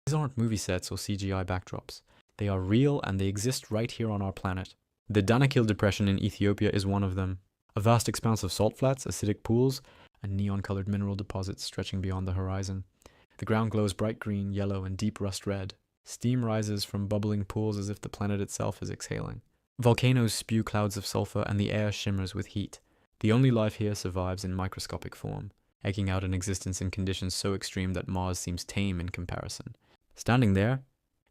These aren't movie sets or CGI backdrops. They are real and they exist right here on our planet. The Danakil Depression in Ethiopia is one of them. A vast expanse of salt flats, acidic pools, and neon-colored mineral deposits stretching beyond the horizon. The ground glows bright green, yellow, and deep rust red. Steam rises from bubbling pools as if the planet itself is exhaling. Volcanoes spew clouds of sulfur and the air shimmers with heat. The only life here survives in microscopic form, eking out an existence in conditions so extreme that Mars seems tame in comparison. Standing there,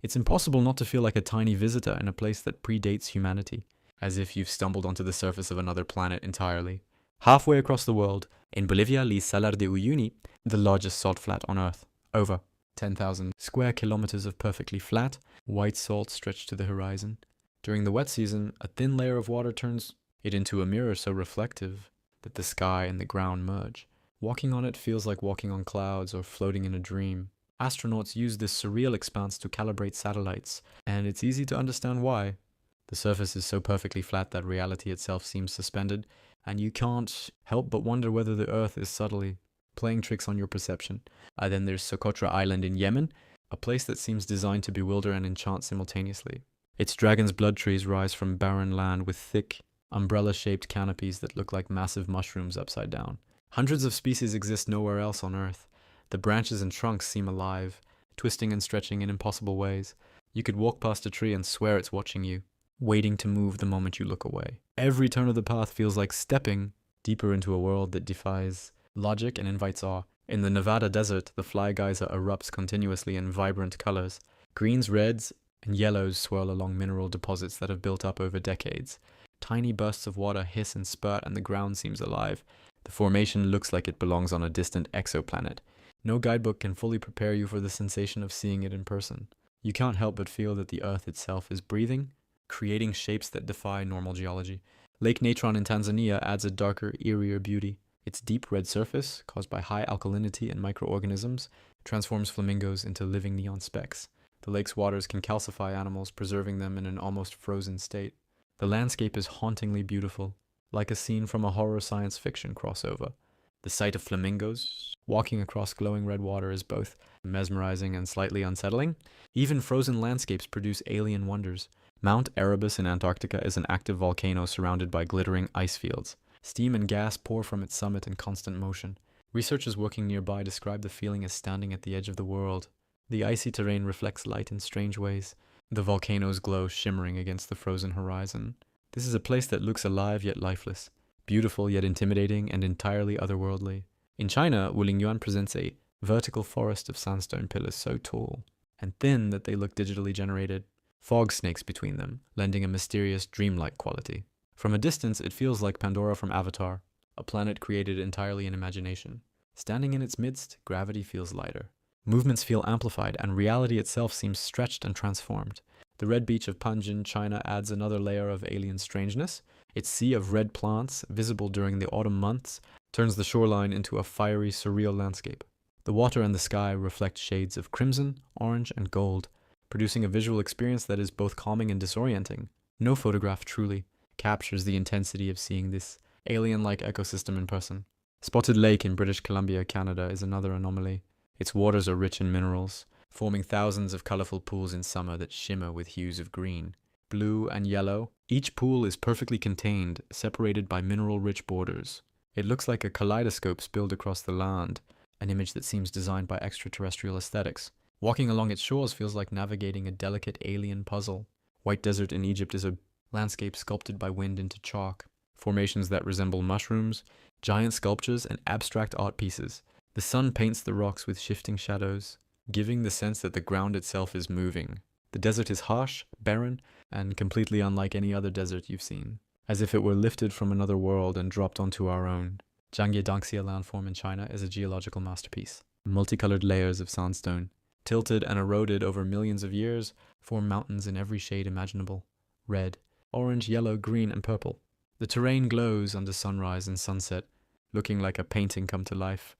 it's impossible not to feel like a tiny visitor in a place that predates humanity, as if you've stumbled onto the surface of another planet entirely. Halfway across the world, in Bolivia lies Salar de Uyuni, the largest salt flat on Earth. Over 10,000 square kilometers of perfectly flat, white salt stretched to the horizon. During the wet season, a thin layer of water turns it into a mirror so reflective that the sky and the ground merge. Walking on it feels like walking on clouds or floating in a dream. Astronauts use this surreal expanse to calibrate satellites, and it's easy to understand why. The surface is so perfectly flat that reality itself seems suspended, and you can't help but wonder whether the Earth is subtly playing tricks on your perception. Then there's Socotra Island in Yemen, a place that seems designed to bewilder and enchant simultaneously. Its dragon's blood trees rise from barren land with thick, umbrella-shaped canopies that look like massive mushrooms upside down. Hundreds of species exist nowhere else on Earth. The branches and trunks seem alive, twisting and stretching in impossible ways. You could walk past a tree and swear it's watching you, waiting to move the moment you look away. Every turn of the path feels like stepping deeper into a world that defies logic and invites awe. In the Nevada desert, the fly geyser erupts continuously in vibrant colors. Greens, reds, and yellows swirl along mineral deposits that have built up over decades. Tiny bursts of water hiss and spurt and the ground seems alive. The formation looks like it belongs on a distant exoplanet. No guidebook can fully prepare you for the sensation of seeing it in person. You can't help but feel that the Earth itself is breathing, creating shapes that defy normal geology. Lake Natron in Tanzania adds a darker, eerier beauty. Its deep red surface, caused by high alkalinity and microorganisms, transforms flamingos into living neon specks. The lake's waters can calcify animals, preserving them in an almost frozen state. The landscape is hauntingly beautiful, like a scene from a horror science fiction crossover. The sight of flamingos walking across glowing red water is both mesmerizing and slightly unsettling. Even frozen landscapes produce alien wonders. Mount Erebus in Antarctica is an active volcano surrounded by glittering ice fields. Steam and gas pour from its summit in constant motion. Researchers working nearby describe the feeling as standing at the edge of the world. The icy terrain reflects light in strange ways. The volcanoes glow shimmering against the frozen horizon. This is a place that looks alive yet lifeless, beautiful yet intimidating and entirely otherworldly. In China, Wulingyuan presents a vertical forest of sandstone pillars so tall and thin that they look digitally generated, fog snakes between them, lending a mysterious dreamlike quality. From a distance, it feels like Pandora from Avatar, a planet created entirely in imagination. Standing in its midst, gravity feels lighter. Movements feel amplified, and reality itself seems stretched and transformed. The red beach of Panjin, China adds another layer of alien strangeness. Its sea of red plants, visible during the autumn months, turns the shoreline into a fiery, surreal landscape. The water and the sky reflect shades of crimson, orange, and gold, producing a visual experience that is both calming and disorienting. No photograph truly captures the intensity of seeing this alien-like ecosystem in person. Spotted Lake in British Columbia, Canada is another anomaly. Its waters are rich in minerals, forming thousands of colorful pools in summer that shimmer with hues of green, blue, and yellow. Each pool is perfectly contained, separated by mineral-rich borders. It looks like a kaleidoscope spilled across the land, an image that seems designed by extraterrestrial aesthetics. Walking along its shores feels like navigating a delicate alien puzzle. White Desert in Egypt is a landscape sculpted by wind into chalk. Formations that resemble mushrooms, giant sculptures, and abstract art pieces. The sun paints the rocks with shifting shadows, giving the sense that the ground itself is moving. The desert is harsh, barren, and completely unlike any other desert you've seen, as if it were lifted from another world and dropped onto our own. Jiangye Dangxia landform in China is a geological masterpiece. Multicolored layers of sandstone, tilted and eroded over millions of years, form mountains in every shade imaginable: red, orange, yellow, green, and purple. The terrain glows under sunrise and sunset, looking like a painting come to life.